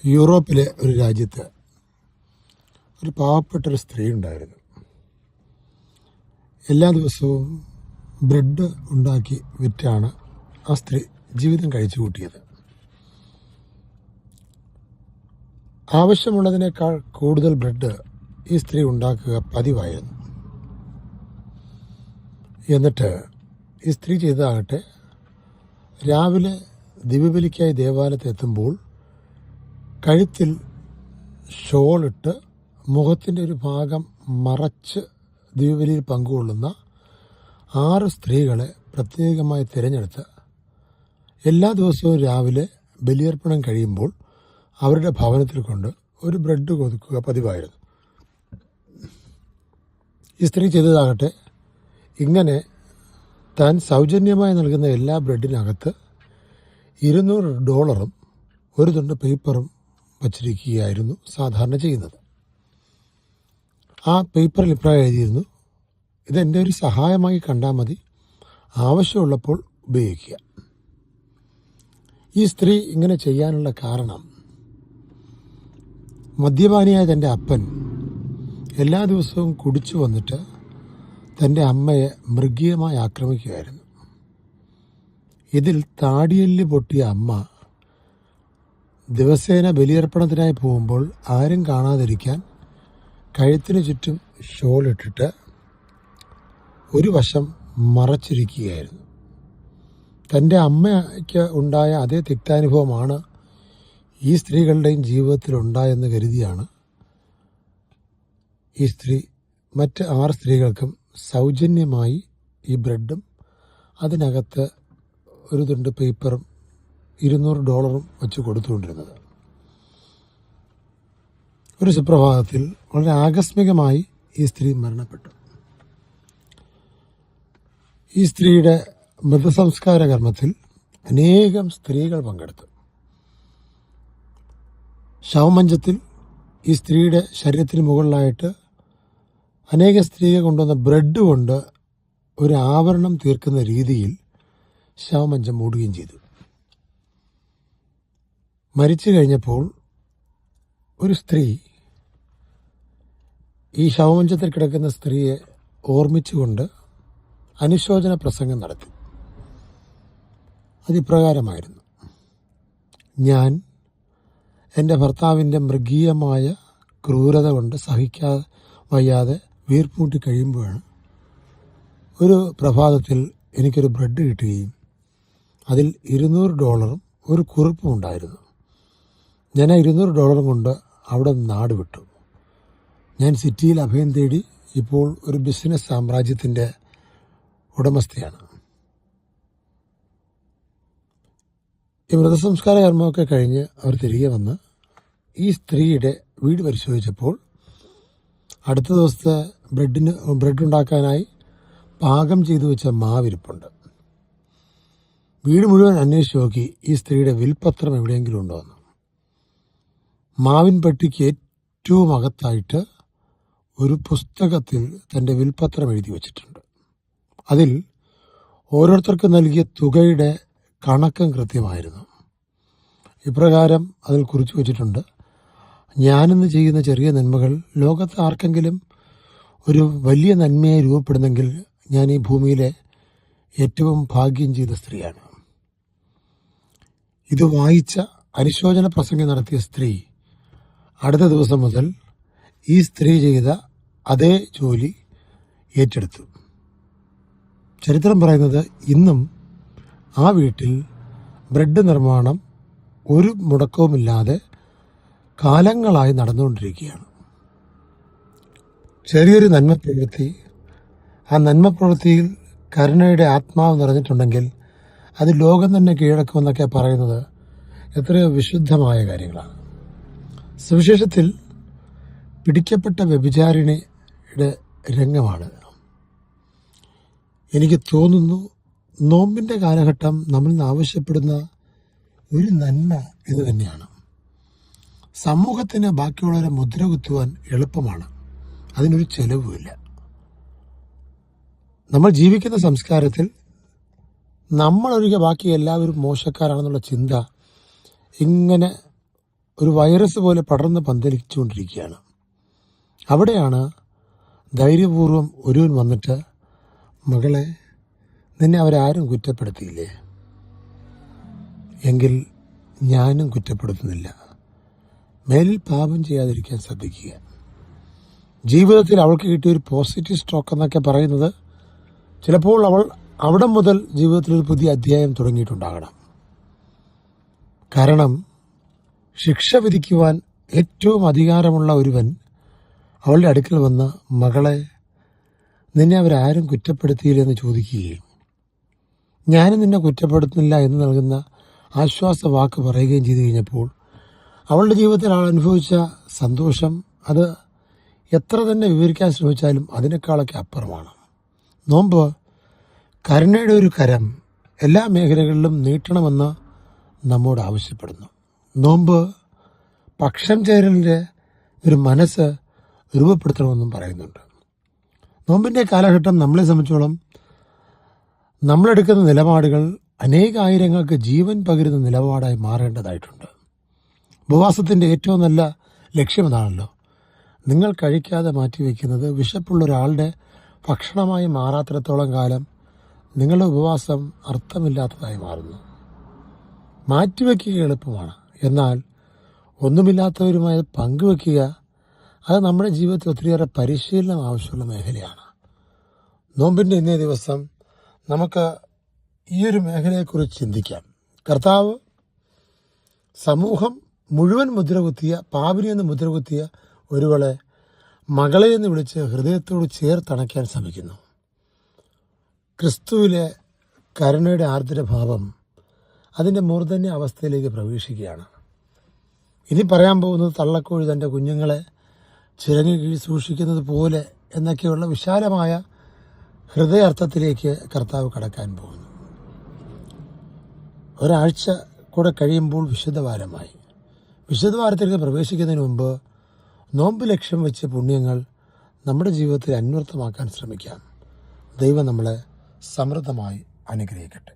യൂറോപ്പിലെ ഒരു രാജ്യത്ത് ഒരു പാവപ്പെട്ടൊരു സ്ത്രീ ഉണ്ടായിരുന്നു. എല്ലാ ദിവസവും ബ്രെഡ് ഉണ്ടാക്കി വിറ്റാണ് ആ സ്ത്രീ ജീവിതം കഴിച്ചു കൂട്ടിയത്. ആവശ്യമുള്ളതിനേക്കാൾ കൂടുതൽ ബ്രെഡ് ഈ സ്ത്രീ ഉണ്ടാക്കുക പതിവായിരുന്നു. എന്നിട്ട് ഈ സ്ത്രീ ചെയ്തതാകട്ടെ, രാവിലെ ദിവ്യബലിക്കായി ദേവാലയത്തിൽ എത്തുമ്പോൾ കഴുത്തിൽ ഷോളിട്ട് മുഖത്തിൻ്റെ ഒരു ഭാഗം മറച്ച് ദിവ്യബലിയിൽ പങ്കുകൊള്ളുന്ന 6 സ്ത്രീകളെ പ്രത്യേകമായി തിരഞ്ഞെടുത്ത് എല്ലാ ദിവസവും രാവിലെ ബലിയർപ്പണം കഴിയുമ്പോൾ അവരുടെ ഭവനത്തിൽ കൊണ്ട് ഒരു ബ്രെഡ് കൊടുക്കുക പതിവായിരുന്നു. ഈ സ്ത്രീ ചെയ്തതാകട്ടെ, ഇങ്ങനെ താൻ സൗജന്യമായി നൽകുന്ന എല്ലാ ബ്രെഡിനകത്ത് $200 ഒരു തുണ്ട് പേപ്പറും വച്ചിരിക്കുകയായിരുന്നു സാധാരണ ചെയ്യുന്നത്. ആ പേപ്പറിൽ ഇപ്രകാരം എഴുതിയിരുന്നു: ഇതെൻ്റെ ഒരു സഹായമായി കണ്ടാൽ മതി, ആവശ്യമുള്ളപ്പോൾ ഉപയോഗിക്കുക. ഈ സ്ത്രീ ഇങ്ങനെ ചെയ്യാനുള്ള കാരണം, മദ്യപാനിയായ തൻ്റെ അപ്പൻ എല്ലാ ദിവസവും കുടിച്ചു വന്നിട്ട് തൻ്റെ അമ്മയെ മൃഗീയമായി ആക്രമിക്കുകയായിരുന്നു. ഇതിൽ താടിയെല്ല് പൊട്ടിയ അമ്മ ദിവസേന ബലിയർപ്പണത്തിനായി പോകുമ്പോൾ ആരും കാണാതിരിക്കാൻ കഴുത്തിന് ചുറ്റും ഷോളിട്ടിട്ട് ഒരു വശം മറച്ചിരിക്കുകയായിരുന്നു. തൻ്റെ അമ്മയ്ക്ക് ഉണ്ടായ അതേ തിക്താനുഭവമാണ് ഈ സ്ത്രീകളുടെയും ജീവിതത്തിൽ ഉണ്ടായെന്ന് കരുതിയാണ് ഈ സ്ത്രീ മറ്റ് 6 സ്ത്രീകൾക്കും സൗജന്യമായി ഈ ബ്രെഡും അതിനകത്ത് ഒരു തുണ്ട് പേപ്പറും $200 വെച്ച് കൊടുത്തുകൊണ്ടിരുന്നത്. ഒരു സുപ്രഭാതത്തിൽ വളരെ ആകസ്മികമായി ഈ സ്ത്രീ മരണപ്പെട്ടു. ഈ സ്ത്രീയുടെ മൃതസംസ്കാര കർമ്മത്തിൽ അനേകം സ്ത്രീകൾ പങ്കെടുത്തു. ശവമഞ്ചത്തിൽ ഈ സ്ത്രീയുടെ ശരീരത്തിന് മുകളിലായിട്ട് അനേക സ്ത്രീകൾ കൊണ്ടുവന്ന ബ്രെഡ് കൊണ്ട് ഒരു ആവരണം തീർക്കുന്ന രീതിയിൽ ശവമഞ്ചം മൂടുകയും ചെയ്തു. മരിച്ചു കഴിഞ്ഞപ്പോൾ ഒരു സ്ത്രീ ഈ ശവമഞ്ചത്തിൽ കിടക്കുന്ന സ്ത്രീയെ ഓർമ്മിച്ചുകൊണ്ട് അനുശോചന പ്രസംഗം നടത്തി. അതിപ്രകാരമായിരുന്നു: ഞാൻ എൻ്റെ ഭർത്താവിൻ്റെ മൃഗീയമായ ക്രൂരത കൊണ്ട് സഹിക്കാതെ വയ്യാതെ വീർപ്പൂട്ടി കഴിയുമ്പോഴാണ് ഒരു പ്രഭാതത്തിൽ എനിക്കൊരു ബ്രെഡ് കിട്ടുകയും അതിൽ $200 ഒരു കുറിപ്പും ഉണ്ടായിരുന്നു. ഞാൻ ആ $200 കൊണ്ട് അവിടെ നാട് വിട്ടു. ഞാൻ സിറ്റിയിൽ അഭയം തേടി ഇപ്പോൾ ഒരു ബിസിനസ് സാമ്രാജ്യത്തിൻ്റെ ഉടമസ്ഥയാണ്. ഈ മൃതസംസ്കാര കർമ്മമൊക്കെ കഴിഞ്ഞ് അവർ തിരികെ വന്ന് ഈ സ്ത്രീയുടെ വീട് പരിശോധിച്ചപ്പോൾ അടുത്ത ദിവസത്തെ ബ്രെഡ് ഉണ്ടാക്കാനായി പാകം ചെയ്തു വെച്ച മാവിരിപ്പുണ്ട്. വീട് മുഴുവൻ അന്വേഷിച്ച് നോക്കി ഈ സ്ത്രീയുടെ വിൽപത്രം എവിടെയെങ്കിലും ഉണ്ടോ എന്ന്. മാവിൻ പെട്ടിക്ക് ഏറ്റവും അകത്തായിട്ട് ഒരു പുസ്തകത്തിൽ തൻ്റെ വിൽപത്രം എഴുതി വച്ചിട്ടുണ്ട്. അതിൽ ഓരോരുത്തർക്ക് നൽകിയ തുകയുടെ കണക്കും കൃത്യമായിരുന്നു. ഇപ്രകാരം അതിൽ കുറിച്ചു വച്ചിട്ടുണ്ട്: ഞാനിന്ന് ചെയ്യുന്ന ചെറിയ നന്മകൾ ലോകത്ത് ആർക്കെങ്കിലും ഒരു വലിയ നന്മയായി രൂപപ്പെടുന്നെങ്കിൽ ഞാൻ ഈ ഭൂമിയിലെ ഏറ്റവും ഭാഗ്യം ചെയ്ത സ്ത്രീയാണ്. ഇത് വായിച്ച അനുശോചന പ്രസംഗം നടത്തിയ സ്ത്രീ അടുത്ത ദിവസം മുതൽ ഈ സ്ത്രീ ചെയ്ത അതേ ജോലി ഏറ്റെടുത്തു. ചരിത്രം പറയുന്നത് ഇന്നും ആ വീട്ടിൽ ബ്രെഡ് നിർമ്മാണം ഒരു മുടക്കവുമില്ലാതെ കാലങ്ങളായി നടന്നുകൊണ്ടിരിക്കുകയാണ്. ചെറിയൊരു നന്മപ്രവൃത്തി, ആ നന്മപ്രവൃത്തിയിൽ കരുണയുടെ ആത്മാവ് നിറഞ്ഞിട്ടുണ്ടെങ്കിൽ അത് ലോകം തന്നെ കീഴടക്കുമെന്നൊക്കെ പറയുന്നത് എത്രയോ വിശുദ്ധമായ കാര്യങ്ങളാണ്. സുവിശേഷത്തിൽ പിടിക്കപ്പെട്ട വ്യഭിചാരിണിയുടെ രംഗമാണ്. എനിക്ക് തോന്നുന്നു നോമ്പിൻ്റെ കാലഘട്ടം നമ്മളിൽ നിന്ന് ആവശ്യപ്പെടുന്ന ഒരു നന്മ ഇത് തന്നെയാണ്. സമൂഹത്തിന് ബാക്കിയുള്ളവരെ മുദ്ര കുത്തുവാൻ എളുപ്പമാണ്, അതിനൊരു ചെലവുമില്ല. നമ്മൾ ജീവിക്കുന്ന സംസ്കാരത്തിൽ നമ്മളൊഴികെ ബാക്കി എല്ലാവരും മോശക്കാരാണെന്നുള്ള ചിന്ത ഇങ്ങനെ ഒരു വൈറസ് പോലെ പടർന്ന് പന്തലിച്ചുകൊണ്ടിരിക്കുകയാണ്. അവിടെയാണ് ധൈര്യപൂർവ്വം ഒരുവൻ വന്നിട്ട്, മകളെ, നിന്നെ അവരാരും കുറ്റപ്പെടുത്തിയില്ലേ? എങ്കിൽ ഞാനും കുറ്റപ്പെടുത്തുന്നില്ല. മേലിൽ പാപം ചെയ്യാതിരിക്കാൻ ശ്രദ്ധിക്കുക. ജീവിതത്തിൽ അവൾക്ക് കിട്ടിയൊരു പോസിറ്റീവ് സ്ട്രോക്ക് എന്നൊക്കെ പറയുന്നത് ചിലപ്പോൾ അവൾ അവിടെ മുതൽ ജീവിതത്തിലൊരു പുതിയ അധ്യായം തുടങ്ങിയിട്ടുണ്ടാകണം. കാരണം ശിക്ഷ വിധിക്കുവാൻ ഏറ്റവും അധികാരമുള്ള ഒരുവൻ അവളുടെ അടുക്കൽ വന്ന്, മകളെ, നിന്നെ അവരാരും കുറ്റപ്പെടുത്തിയില്ലെന്ന് ചോദിക്കുകയും ഞാനും നിന്നെ കുറ്റപ്പെടുത്തുന്നില്ല എന്ന് നൽകുന്ന ആശ്വാസ വാക്ക് പറയുകയും ചെയ്തു കഴിഞ്ഞപ്പോൾ അവളുടെ ജീവിതത്തിൽ അവൾ അനുഭവിച്ച സന്തോഷം അത് എത്ര തന്നെ വിവരിക്കാൻ ശ്രമിച്ചാലും അതിനേക്കാളൊക്കെ അപ്പുറമാണ്. നോമ്പ് കരുണയുടെ ഒരു കരം എല്ലാ മേഖലകളിലും നീട്ടണമെന്ന് നമ്മോട് ആവശ്യപ്പെടുന്നു. നോമ്പ് പക്ഷം ചേരലിൻ്റെ ഒരു മനസ്സ് രൂപപ്പെടുത്തണമെന്നും പറയുന്നുണ്ട്. നോമ്പിൻ്റെ കാലഘട്ടം നമ്മളെ സംബന്ധിച്ചോളം നമ്മളെടുക്കുന്ന നിലപാടുകൾ അനേകായിരങ്ങൾക്ക് ജീവൻ പകരുന്ന നിലപാടായി മാറേണ്ടതായിട്ടുണ്ട്. ഉപവാസത്തിൻ്റെ ഏറ്റവും നല്ല ലക്ഷ്യം അതാണല്ലോ. നിങ്ങൾ കഴിക്കാതെ മാറ്റിവെക്കുന്നത് വിശപ്പുള്ള ഒരാളുടെ ഭക്ഷണമായി മാറാത്തിടത്തോളം കാലം നിങ്ങളുടെ ഉപവാസം അർത്ഥമില്ലാത്തതായി മാറുന്നു. മാറ്റിവെക്കുക എളുപ്പമാണ്, എന്നാൽ ഒന്നുമില്ലാത്തവരുമായി പങ്കുവെക്കുക അത് നമ്മുടെ ജീവിതത്തിൽ ഒത്തിരിയേറെ പരിശീലനം ആവശ്യമുള്ള മേഖലയാണ്. നോമ്പിൻ്റെ ഇന്നേ ദിവസം നമുക്ക് ഈ ഒരു മേഖലയെക്കുറിച്ച് ചിന്തിക്കാം. കർത്താവ് സമൂഹം മുഴുവൻ മുദ്രകുത്തിയ, പാപിനിയെന്ന് മുദ്രകുത്തിയ ഒരുവളെ മകളെ എന്ന് വിളിച്ച് ഹൃദയത്തോട് ചേർത്തണയ്ക്കാൻ ശ്രമിക്കുന്നു. ക്രിസ്തുവിലെ കരുണയുടെ ആർദ്രഭാവം അതിൻ്റെ മൂർധന്യ അവസ്ഥയിലേക്ക് പ്രവേശിക്കുകയാണ്. ഇനി പറയാൻ പോകുന്നത് തള്ളക്കോഴി തൻ്റെ കുഞ്ഞുങ്ങളെ ചിറങ്ങി കീഴ് സൂക്ഷിക്കുന്നത് പോലെ എന്നൊക്കെയുള്ള വിശാലമായ ഹൃദയാർത്ഥത്തിലേക്ക് കർത്താവ് കടക്കാൻ പോകുന്നു. ഒരാഴ്ച കൂടെ കഴിയുമ്പോൾ വിശുദ്ധവാരമായി. വിശുദ്ധവാരത്തിലേക്ക് പ്രവേശിക്കുന്നതിന് മുമ്പ് നോമ്പ് ലക്ഷ്യം വെച്ച് പുണ്യങ്ങൾ നമ്മുടെ ജീവിതത്തിൽ അന്വർത്ഥമാക്കാൻ ശ്രമിക്കാം. ദൈവം നമ്മളെ സമൃദ്ധമായി അനുഗ്രഹിക്കട്ടെ.